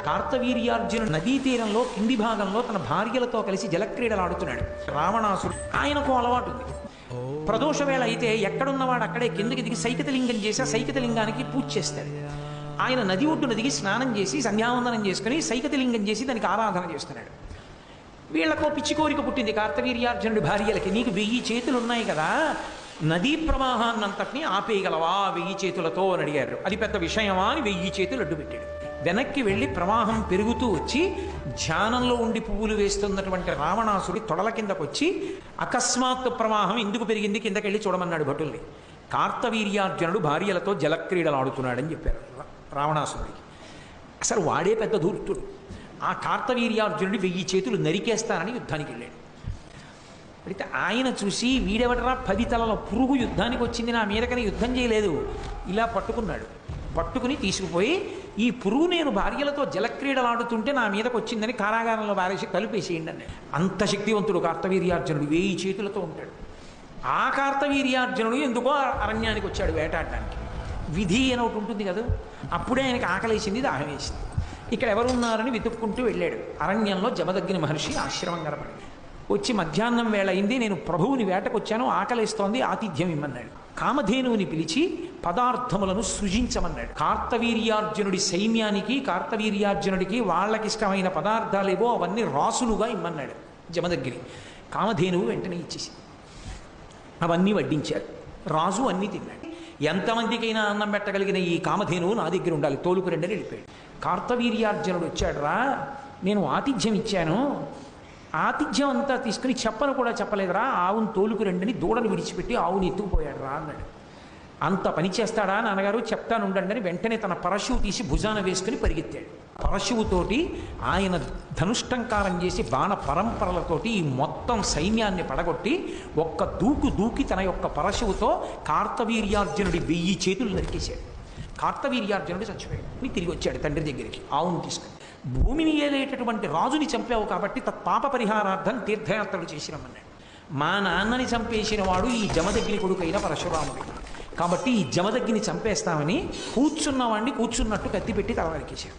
కార్తవీర్యార్జునుడు నదీ తీరంలో కింది భాగంలో తన భార్యలతో కలిసి జలక్రీడలు ఆడుతున్నాడు. రావణాసుడు ఆయనకు అలవాటు ఉంది. ప్రదోష వేళ అయితే ఎక్కడున్నవాడు అక్కడే కిందకి దిగి సైకతలింగం చేసి ఆ సైకతలింగానికి పూజ చేస్తాడు. ఆయన నది ఒడ్డున దిగి స్నానం చేసి సంధ్యావందనం చేసుకుని సైకతలింగం చేసి దానికి ఆరాధన చేస్తున్నాడు. వీళ్ళకో పిచ్చి కోరిక పుట్టింది కార్తవీర్యార్జునుడి భార్యలకి. నీకు 1000 చేతులు ఉన్నాయి కదా, నదీ ప్రవాహాన్నంతటినీ ఆపేయగలవా 1000 చేతులతో అని అడిగారు. అది పెద్ద విషయమా అని 1000 చేతులు అడ్డు పెట్టాడు. వెనక్కి వెళ్ళి ప్రవాహం పెరుగుతూ వచ్చి ధ్యానంలో ఉండి పువ్వులు వేస్తున్నటువంటి రావణాసుడి తొడల కిందకు వచ్చి అకస్మాత్తు ప్రవాహం ఎందుకు పెరిగింది కిందకెళ్ళి చూడమన్నాడు భటుల్ని. కార్తవీర్యార్జునుడు భార్యలతో జలక్రీడలు ఆడుతున్నాడని చెప్పారు రావణాసురుడికి. అసలు వాడే పెద్ద ధూర్తుడు. ఆ కార్తవీర్యార్జునుడి 1000 చేతులు నరికేస్తానని యుద్ధానికి వెళ్ళాడు. అయితే ఆయన చూసి వీడెవడరా 10 తలల పురుగు యుద్ధానికి వచ్చింది, నా మీదకని యుద్ధం చేయలేదు, ఇలా పట్టుకున్నాడు. పట్టుకుని తీసుకుపోయి ఈ పురుగు నేను భార్యలతో జలక్రీడలు ఆడుతుంటే నా మీదకు వచ్చిందని కారాగారంలో బారేసి కలిపేసేయండి అన్నాడు. అంత శక్తివంతుడు కార్తవీర్యార్జునుడు, 1000 చేతులతో ఉంటాడు. ఆ కార్తవీర్యార్జునుడు ఎందుకో అరణ్యానికి వచ్చాడు వేటాడడానికి. విధి అని ఒకటి ఉంటుంది కదా, అప్పుడే ఆయనకి ఆకలేసింది, దాహం వేసింది. ఇక్కడ ఎవరున్నారని వెతుక్కుంటూ వెళ్ళాడు. అరణ్యంలో జమదగ్ని మహర్షి ఆశ్రమం కనపడింది. వచ్చి మధ్యాహ్నం వేళ అయింది, నేను ప్రభువుని వేటకొచ్చాను, ఆకలిస్తోంది, ఆతిథ్యం ఇమ్మన్నాడు. కామధేనువుని పిలిచి పదార్థములను సృజించమన్నాడు. కార్తవీర్యార్జునుడి సైన్యానికి కార్తవీర్యార్జునుడికి వాళ్ళకిష్టమైన పదార్థాలేవో అవన్నీ రాసులుగా ఇమ్మన్నాడు జమదగ్ని. కామధేనువు వెంటనే ఇచ్చేసి అవన్నీ వడ్డించారు. రాజు అన్నీ తిన్నాడు. ఎంతమందికైనా అన్నం పెట్టగలిగిన ఈ కామధేనువు నా దగ్గర ఉండాలి, తోలుకు రెండని వెళ్ళిపోయాడు. కార్తవీర్యార్జునుడు వచ్చాడు రా, నేను ఆతిథ్యం ఇచ్చాను, ఆతిథ్యం అంతా తీసుకుని చెప్పను కూడా చెప్పలేదురా, ఆవును తోలుకు రెండని దూడను విడిచిపెట్టి ఆవుని ఎత్తుకుపోయాడు రా అన్నాడు. అంత పని చేస్తాడా నాన్నగారు, చెప్తాను ఉండండి అని వెంటనే తన పరశువు తీసి భుజాన వేసుకుని పరిగెత్తాడు. పరశువుతోటి ఆయన ధనుష్టంకారం చేసి బాణ పరంపరలతోటి ఈ మొత్తం సైన్యాన్ని పడగొట్టి ఒక్క దూకి తన యొక్క పరశువుతో కార్తవీర్యార్జునుడి 1000 చేతులు నరికేశాడు. కార్తవీర్యార్జునుడు చచ్చిపోయాడు. తిరిగి వచ్చాడు తండ్రి దగ్గరికి ఆవును తీసుకుని. భూమిని ఏలేటటువంటి రాజుని చంపావు కాబట్టి తత్పాప పరిహారార్థం తీర్థయాత్రలు చేసిరమ్మన్నాడు. మా నాన్నని చంపేసిన వాడు ఈ జమదగ్ని కొడుకైన పరశురాముడు, కాబట్టి ఈ జమదగ్ని చంపేస్తామని కూర్చున్నవాడిని కూర్చున్నట్టు కత్తి పెట్టి తలవరికేశాడు.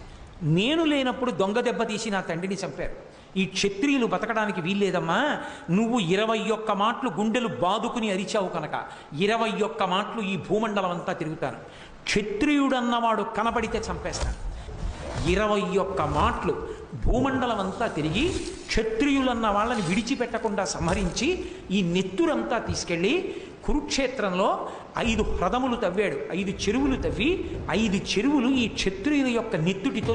నేను లేనప్పుడు దొంగ దెబ్బ తీసి నా తండ్రిని చంపారు. ఈ క్షత్రియులు బతకడానికి వీల్లేదమ్మా, నువ్వు 21 మాటలు గుండెలు బాదుకుని అరిచావు కనుక 21 మాటలు ఈ భూమండలం అంతా తిరుగుతాను. క్షత్రియుడన్నవాడు కనబడితే చంపేస్తాను. 21 మాటలు భూమండలం అంతా తిరిగి క్షత్రియులన్న వాళ్ళని విడిచిపెట్టకుండా సంహరించి ఈ నెత్తురంతా తీసుకెళ్ళి కురుక్షేత్రంలో 5 హ్రదములు తవ్వాడు. 5 చెరువులు తవ్వి 5 చెరువులు ఈ క్షత్రియుల యొక్క నెత్తుటితో